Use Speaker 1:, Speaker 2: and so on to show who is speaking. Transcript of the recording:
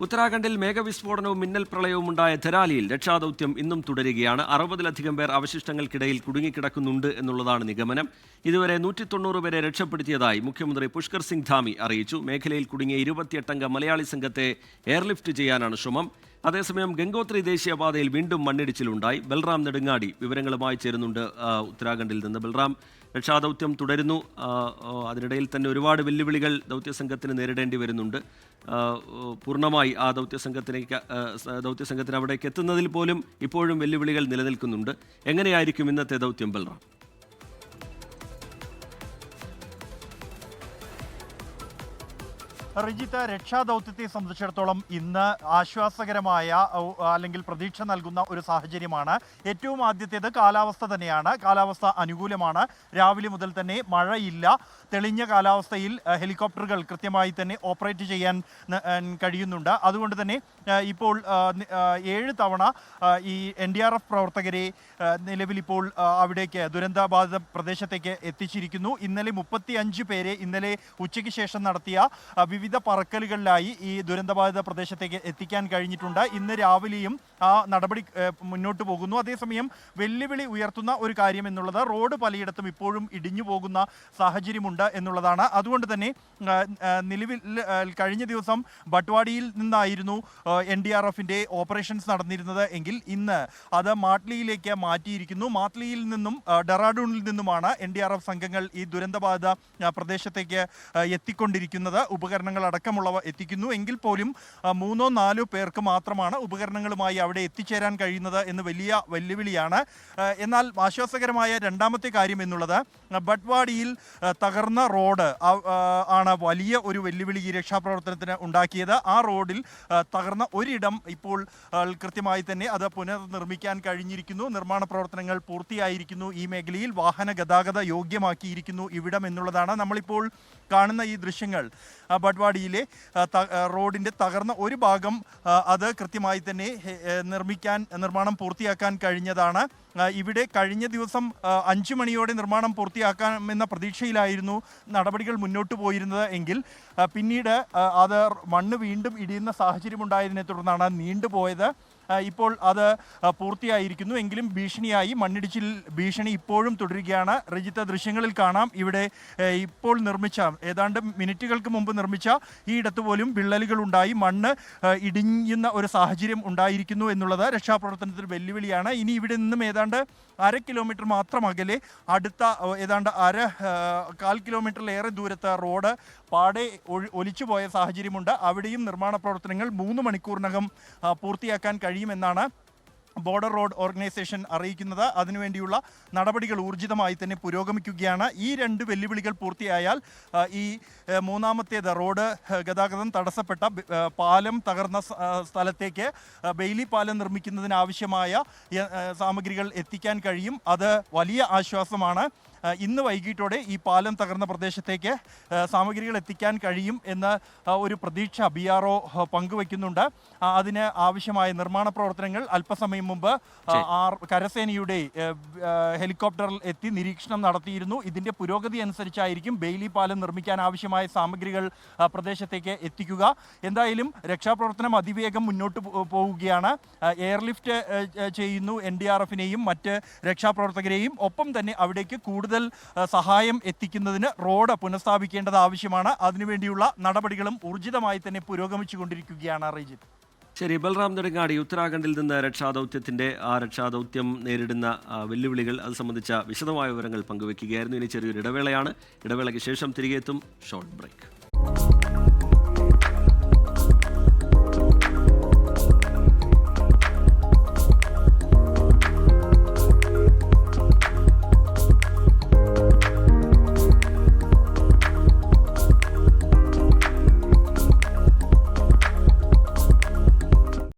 Speaker 1: ഉത്തരാഖണ്ഡിൽ മേഘവിസ്ഫോടനവും മിന്നൽ പ്രളയവും ഉണ്ടായ ധരാലിയിൽ രക്ഷാദൌത്യം ഇന്നും തുടരുകയാണ്. 60-ലധികം പേർ അവശിഷ്ടങ്ങൾക്കിടയിൽ കുടുങ്ങിക്കിടക്കുന്നുണ്ട് എന്നുള്ളതാണ് നിഗമനം. ഇതുവരെ 190 പേരെ രക്ഷപ്പെടുത്തിയതായി മുഖ്യമന്ത്രി പുഷ്കർ സിംഗ് ധാമി അറിയിച്ചു. മേഖലയിൽ കുടുങ്ങിയ 28-അംഗ മലയാളി സംഘത്തെ എയർലിഫ്റ്റ് ചെയ്യാനാണ് ശ്രമം. അതേസമയം ഗംഗോത്രി ദേശീയപാതയിൽ വീണ്ടും മണ്ണിടിച്ചിലുണ്ടായി. ബൽറാം നെടുങ്ങാടി വിവരങ്ങളുമായി ചേരുന്നുണ്ട് ഉത്തരാഖണ്ഡിൽ നിന്ന്. ബൽറാം, രക്ഷാദൗത്യം തുടരുന്നു. അതിനിടയിൽ തന്നെ ഒരുപാട് വെല്ലുവിളികൾ ദൗത്യസംഘത്തിന് നേരിടേണ്ടി വരുന്നുണ്ട്. പൂർണ്ണമായി ആ ദൗത്യസംഘത്തിന് അവിടേക്ക് എത്തുന്നതിൽ പോലും ഇപ്പോഴും വെല്ലുവിളികൾ നിലനിൽക്കുന്നുണ്ട്. എങ്ങനെയായിരിക്കും ഇന്നത്തെ ദൗത്യം ബൽറാം?
Speaker 2: റിജിത്ത്, രക്ഷാദൗത്യത്തെ സംബന്ധിച്ചിടത്തോളം ഇന്ന് ആശ്വാസകരമായ അല്ലെങ്കിൽ പ്രതീക്ഷ നൽകുന്ന ഒരു സാഹചര്യമാണ്. ഏറ്റവും ആദ്യത്തേത് കാലാവസ്ഥ തന്നെയാണ്. കാലാവസ്ഥ അനുകൂലമാണ്. രാവിലെ മുതൽ തന്നെ മഴയില്ല. തെളിഞ്ഞ കാലാവസ്ഥയിൽ ഹെലികോപ്റ്ററുകൾ കൃത്യമായി തന്നെ ഓപ്പറേറ്റ് ചെയ്യാൻ കഴിയുന്നുണ്ട്. അതുകൊണ്ട് തന്നെ ഇപ്പോൾ 7 തവണ ഈ NDRF പ്രവർത്തകരെ നിലവിലിപ്പോൾ അവിടേക്ക് ദുരന്തബാധിത പ്രദേശത്തേക്ക് എത്തിച്ചിരിക്കുന്നു. ഇന്നലെ 35 പേരെ ഇന്നലെ ഉച്ചയ്ക്ക് ശേഷം നടത്തിയ വിവിധ പറക്കലുകളിലായി ഈ ദുരന്തബാധിത പ്രദേശത്തേക്ക് എത്തിക്കാൻ കഴിഞ്ഞിട്ടുണ്ട്. ഇന്ന് രാവിലെയും ആ നടപടി മുന്നോട്ട് പോകുന്നു. അതേസമയം വെല്ലുവിളി ഉയർത്തുന്ന ഒരു കാര്യം എന്നുള്ളത് റോഡ് പലയിടത്തും ഇപ്പോഴും ഇടിഞ്ഞു പോകുന്ന സാഹചര്യമുണ്ട് എന്നുള്ളതാണ്. അതുകൊണ്ട് തന്നെ നിലവിൽ കഴിഞ്ഞ ദിവസം ബട്ട്വാഡിയിൽ നിന്നായിരുന്നു NDRFിൻ്റെ ഓപ്പറേഷൻസ് നടന്നിരുന്നത് എങ്കിൽ ഇന്ന് അത് മാട്ലിയിലേക്ക് മാറ്റിയിരിക്കുന്നു. മാട്ലിയിൽ നിന്നും ഡെറാഡൂണിൽ നിന്നുമാണ് NDRF സംഘങ്ങൾ ഈ ദുരന്തബാധിത പ്രദേശത്തേക്ക് എത്തിക്കൊണ്ടിരിക്കുന്നത്. ഉപകരണങ്ങൾ അടക്കമുള്ളവ എത്തിക്കുന്നു. എങ്കിൽ പോലും 3-4 പേർക്ക് മാത്രമാണ് ഉപകരണങ്ങളുമായി അവിടെ എത്തിച്ചേരാൻ കഴിയുന്നത് എന്ന് വലിയ വെല്ലുവിളിയാണ്. എന്നാൽ ആശ്വാസകരമായ രണ്ടാമത്തെ കാര്യം എന്നുള്ളത് ബട്ട്വാഡിയിൽ തകർന്ന റോഡ് ആണ് വലിയ ഒരു വെല്ലുവിളി ഈ രക്ഷാപ്രവർത്തനത്തിന് ഉണ്ടാക്കിയത്. ആ റോഡിൽ തകർന്ന ഒരിടം ഇപ്പോൾ കൃത്യമായി തന്നെ അത് പുനർനിർമ്മിക്കാൻ കഴിഞ്ഞിരിക്കുന്നു. നിർമ്മാണ പ്രവർത്തനങ്ങൾ പൂർത്തിയായിരിക്കുന്നു. ഈ മേഖലയിൽ വാഹന ഗതാഗത യോഗ്യമാക്കിയിരിക്കുന്നു ഇവിടം എന്നുള്ളതാണ്. നമ്മളിപ്പോൾ കാണുന്ന ഈ ദൃശ്യങ്ങൾ ബട്ട്വാഡിയിലെ റോഡിൻ്റെ തകർന്ന ഒരു ഭാഗം അത് കൃത്യമായി തന്നെ നിർമ്മാണം പൂർത്തിയാക്കാൻ കഴിഞ്ഞതാണ്. ഇവിടെ കഴിഞ്ഞ ദിവസം 5 മണിയോടെ നിർമ്മാണം പൂർത്തിയാക്കാമെന്ന പ്രതീക്ഷയിലായിരുന്നു നടപടികൾ മുന്നോട്ട് പോയിരുന്നത് എങ്കിൽ പിന്നീട് അത് മണ്ണ് വീണ്ടും ഇടിയുന്ന സാഹചര്യമുണ്ടായതിനെ തുടർന്നാണ് നീണ്ടുപോയത്. ഇപ്പോൾ അത് പൂർത്തിയായിരിക്കുന്നു. എങ്കിലും ഭീഷണിയായി മണ്ണിടിച്ചിൽ ഭീഷണി ഇപ്പോഴും തുടരുകയാണ്. രജിത്ത, ദൃശ്യങ്ങളിൽ കാണാം ഇവിടെ ഇപ്പോൾ നിർമ്മിച്ച ഏതാണ്ട് മിനിറ്റുകൾക്ക് മുമ്പ് നിർമ്മിച്ച ഈ ഇടത്ത് പോലും വിള്ളലുകൾ ഉണ്ടായി മണ്ണ് ഇടിയുന്ന ഒരു സാഹചര്യം ഉണ്ടായിരിക്കുന്നു എന്നുള്ളത് രക്ഷാപ്രവർത്തനത്തിൽ വെല്ലുവിളിയാണ്. ഇനി ഇവിടെ നിന്നും ഏതാണ്ട് 1/2 കിലോമീറ്റർ മാത്രം അകലെ അടുത്ത ഏതാണ്ട് 1/4 കിലോമീറ്ററിലേറെ ദൂരത്ത് റോഡ് പാടെ ഒലിച്ചുപോയ സാഹചര്യമുണ്ട്. അവിടെയും നിർമ്മാണ പ്രവർത്തനങ്ങൾ 3 മണിക്കൂറിനകം പൂർത്തിയാക്കാൻ കഴിയുമെന്നാണ് ബോർഡർ റോഡ് ഓർഗനൈസേഷൻ അറിയിക്കുന്നത്. അതിനുവേണ്ടിയുള്ള നടപടികൾ ഊർജിതമായി തന്നെ പുരോഗമിക്കുകയാണ്. ഈ 2 വെല്ലുവിളികൾ പൂർത്തിയായാൽ ഈ മൂന്നാമത്തേത് റോഡ് ഗതാഗതം തടസ്സപ്പെട്ട പാലം തകർന്ന സ്ഥലത്തേക്ക് ബെയിലി പാലം നിർമ്മിക്കുന്നതിനാവശ്യമായ സാമഗ്രികൾ എത്തിക്കാൻ കഴിയും. അത് വലിയ ആശ്വാസമാണ്. ഇന്ന് വൈകിട്ടോടെ ഈ പാലം തകർന്ന പ്രദേശത്തേക്ക് സാമഗ്രികൾ എത്തിക്കാൻ കഴിയും എന്ന ഒരു പ്രതീക്ഷ BRO പങ്കുവയ്ക്കുന്നുണ്ട്. അതിന് ആവശ്യമായ നിർമ്മാണ പ്രവർത്തനങ്ങൾ അല്പസമയം മുമ്പ് കരസേനയുടെ ഹെലികോപ്റ്ററിൽ എത്തി നിരീക്ഷണം നടത്തിയിരുന്നു. ഇതിൻ്റെ പുരോഗതി അനുസരിച്ചായിരിക്കും ബെയിലി പാലം നിർമ്മിക്കാൻ ആവശ്യമായ സാമഗ്രികൾ പ്രദേശത്തേക്ക് എത്തിക്കുക. എന്തായാലും രക്ഷാപ്രവർത്തനം അതിവേഗം മുന്നോട്ട് പോവുകയാണ്. എയർലിഫ്റ്റ് ചെയ്യുന്നു NDRFിനെയും മറ്റ് രക്ഷാപ്രവർത്തകരെയും. ഒപ്പം തന്നെ അവിടേക്ക് കൂടുതൽ സഹായം എത്തിക്കുന്നതിന് റോഡ് പുനഃസ്ഥാപിക്കേണ്ടത് ആവശ്യമാണ്. അതിനുവേണ്ടിയുള്ള നടപടികളും ഊർജിതമായി തന്നെ പുരോഗമിച്ചുകൊണ്ടിരിക്കുകയാണ്. റീജിത്ത്,
Speaker 1: ശരി. ബൽറാം നെടുങ്ങാടി ഉത്തരാഖണ്ഡിൽ നിന്ന് രക്ഷാദൗത്യം നേരിടുന്ന വെല്ലുവിളികൾ അത് സംബന്ധിച്ച വിശദമായ വിവരങ്ങൾ പങ്കുവയ്ക്കുകയായിരുന്നു. ഇനി ചെറിയൊരു ഇടവേളയാണ്. ഇടവേളയ്ക്ക് ശേഷം തിരികെ എത്തും. Short break.